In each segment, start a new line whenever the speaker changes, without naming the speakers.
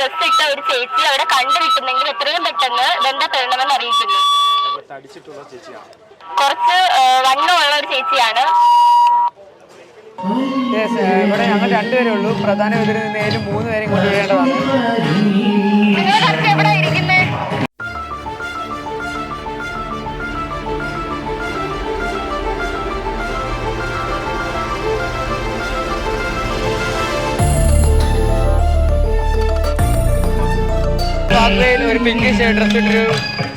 Dress ഇട്ട ഒരു ചേച്ചി അവിടെ കണ്ടുകിട്ടുന്നെങ്കിൽ എത്രയും പെട്ടെന്ന് ബന്ധപ്പെടണമെന്ന് അറിയിക്കുന്നു. കുറച്ച് വണ്ണമുള്ള ഒരു ചേച്ചിയാണ്.
ഇവിടെ ഞങ്ങൾ രണ്ടുപേരേ ഉള്ളൂ. പ്രധാന എതിരിൽ നിന്നേലും 3 പേരെയും കൊണ്ടുവരേണ്ടതാണ്.
എവിടെ ഇരിക്കുന്നത്?
ഒരു പിങ്ക് ഡ്രസ് ഇട്ടൊരു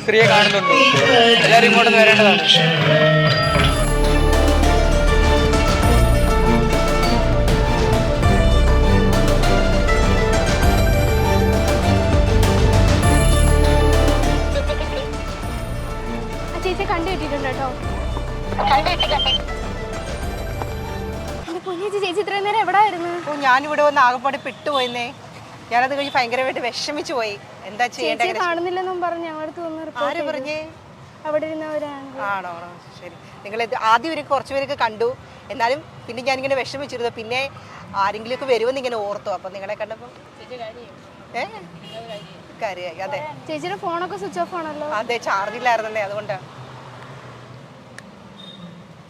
സ്ത്രീയെ കാണുന്നുണ്ട്. എല്ലാവരും ഇങ്ങോട്ട് വരേണ്ടതാണ്.
ചേച്ചി കണ്ടുകിട്ടിട്ടുണ്ട് കേട്ടോ. ചേച്ചി ഇത്രയും നേരം എവിടെ ആയിരുന്നു?
ഞാനിവിടെ വന്ന് ആകെപ്പാട് പെട്ടുപോയെന്നേ. ഞാനത് കഴിഞ്ഞ് ഭയങ്കരമായിട്ട് വിഷമിച്ചു പോയി. എന്താ ചെയ്യേണ്ടത്
കാണുന്നില്ലെന്നും പറഞ്ഞ് ഞങ്ങളടുത്ത്
ആര് പറഞ്ഞേ?
അവിടെ ഇരുന്നവരാണ്.
ആണോ? ശരി. നിങ്ങൾ ആദ്യം ഒരു കുറച്ച് പേരൊക്കെ കണ്ടു, എന്നാലും പിന്നെ ഞാനിങ്ങനെ വിഷമിച്ചിരുന്നു. പിന്നെ ആരെങ്കിലും ഒക്കെ വരുമെന്ന് ഇങ്ങനെ ഓർത്തു. അപ്പൊ നിങ്ങളെ കണ്ടപ്പോൾ കാര്യമായി. അതെ,
ചേച്ചിയുടെ ഫോണൊക്കെ സ്വിച്ച് ഓഫ് ആണല്ലോ.
അതെ, ചാർജില്ലായിരുന്നല്ലേ, അതുകൊണ്ടാണ്.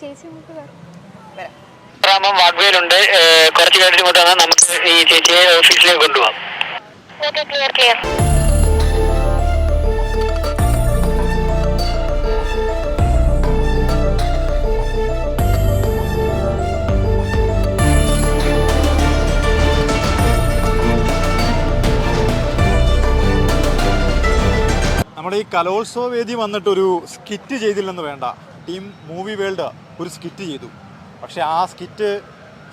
ചേച്ചി നമുക്ക് വരാം.
വാഗ്വേലുണ്ട്. കുറച്ച് കഴിഞ്ഞിട്ട് ഇങ്ങോട്ട് വന്നാൽ നമുക്ക് ഈ ചേച്ചിയെ ഓഫീസിലേക്ക് കൊണ്ടുപോകാം.
ക്ലിയർ.
നമ്മുടെ ഈ കലോത്സവ വേദി വന്നിട്ടൊരു സ്കിറ്റ് ചെയ്തില്ലെന്ന് വേണ്ട. ടീം മൂവി വേൾഡ് ഒരു സ്കിറ്റ് ചെയ്തു. പക്ഷേ ആ സ്കിറ്റ്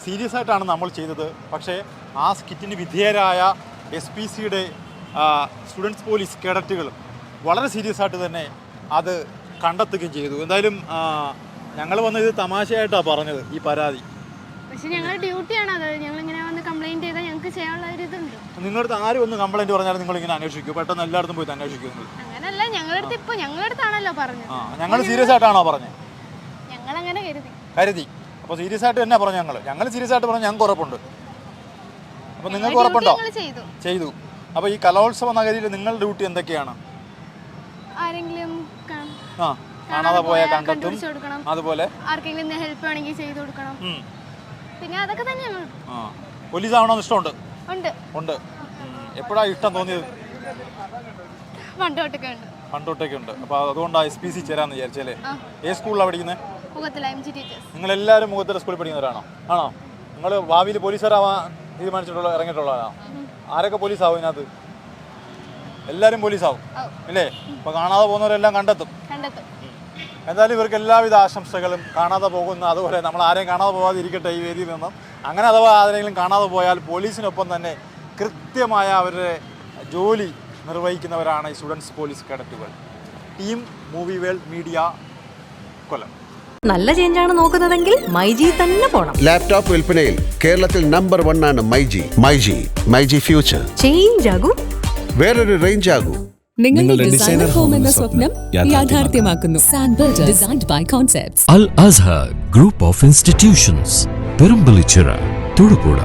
സീരിയസ് ആയിട്ടാണ് നമ്മൾ ചെയ്തത്. പക്ഷേ ആ സ്കിറ്റിന് വിധേയരായ SPCയുടെ സ്റ്റുഡൻസ് പോലീസ് കേഡറ്റുകൾ വളരെ സീരിയസ് ആയിട്ട് തന്നെ അത് കണ്ടെത്തുകയും ചെയ്തു. എന്തായാലും ഞങ്ങൾ വന്ന് ഇത് തമാശയായിട്ടാണ് പറഞ്ഞത് ഈ പരാതി.
പക്ഷേ ഞങ്ങളുടെ ഡ്യൂട്ടിയാണ് അത്. ഞങ്ങളിങ്ങനെ വന്ന് കംപ്ലൈൻറ്റ് ചെയ്താൽ ഞങ്ങൾക്ക് ചെയ്യാനുള്ള ഒരു ഇതുണ്ട്.
നിങ്ങളുടെ ആരും ഒന്ന് കംപ്ലൈൻറ്റ് പറഞ്ഞാലും നിങ്ങളിങ്ങനെ അന്വേഷിക്കും, പെട്ടെന്ന് എല്ലായിടത്തും പോയി അന്വേഷിക്കും.
അങ്ങനല്ല, ഞങ്ങളടുത്താണല്ലോ പറഞ്ഞത്.
ഞങ്ങൾ സീരിയസ് ആയിട്ടാണോ പറഞ്ഞത്?
ഞങ്ങളങ്ങനെ
കരുതി. അപ്പോൾ സീരിയസ് ആയിട്ട് തന്നെ പറഞ്ഞു. ഞങ്ങൾ സീരിയസ് ആയിട്ട് പറഞ്ഞു. ഞങ്ങൾക്ക് ഉറപ്പുണ്ട്. അപ്പോൾ നിങ്ങൾക്ക് ഉറപ്പുണ്ടോ? ചെയ്തു. അപ്പോൾ ഈ കലോത്സവ നഗരിയിൽ നിങ്ങളുടെ ഡ്യൂട്ടി എന്തൊക്കെയാണ്?
ആരെങ്കിലും
കാണാതെ പോയ കണ്ടെത്തും, അതുപോലെ
ആർക്കെങ്കിലും ഹെൽപ്പ് വേണമെങ്കിൽ ചെയ്തു കൊടുക്കണം. പിന്നെ അതൊക്കെ തന്നെയാണ്.
പോലീസ് ആവണമെന്ന് ഇഷ്ടമുണ്ട്? ഉണ്ട്. എപ്പോഴാണ് ഇഷ്ടം തോന്നിയത്? പണ്ടോട്ടൊക്കെ ഉണ്ട്. അപ്പോൾ അതുകൊണ്ടാണ് SPC ചേരാന്ന് വിചാരിച്ചല്ലേ? ഏത് സ്കൂളിലാണ് പഠിക്കുന്നത്? നിങ്ങളെല്ലാവരും മുഖത്തല സ്കൂളിൽ പഠിക്കുന്നവരാണോ? ആണോ? നിങ്ങൾ ഭാവിയിൽ പോലീസുകാരാവാൻ ഇറങ്ങിയിട്ടുള്ളതാണോ? ആരൊക്കെ പോലീസാവും ഇതിനകത്ത്? എല്ലാവരും പോലീസാവും അല്ലേ? അപ്പോൾ കാണാതെ പോകുന്നവരെല്ലാം കണ്ടെത്തും. എന്തായാലും ഇവർക്ക് എല്ലാവിധ ആശംസകളും. കാണാതെ പോകുന്ന, അതുപോലെ നമ്മൾ ആരെയും കാണാതെ പോകാതെ ഇരിക്കട്ടെ ഈ വേദിയിൽ നിന്നും. അങ്ങനെ അഥവാ ആരെങ്കിലും കാണാതെ പോയാൽ പോലീസിനൊപ്പം തന്നെ കൃത്യമായ അവരുടെ ജോലി നിർവഹിക്കുന്നവരാണ് ഈ സ്റ്റുഡൻസ് പോലീസ് കേഡറ്റുകൾ. Team movie world media, Kollam.
നല്ല ചേഞ്ചാണ് നോക്കുന്നതെങ്കിൽ മൈജി തന്നെ പോണം.
ലാപ്ടോപ്പ് വിൽപ്പനയിൽ കേരളത്തിൽ നമ്പർ 1 ആണ് മൈജി ഫ്യൂച്ചർ.
ചേഞ്ച് ആകൂ,
വേറൊരു റേഞ്ച് ആകൂ.
നിങ്ങളുടെ ഡിസൈനർ ഹോം എന്ന സ്വപ്നം യാഥാർത്ഥ്യമാക്കുന്നു. സാൻബിൾഡ്, designed by concepts.
Al Azhar Group of Institutions, Perumbalichira, Thodupuzha.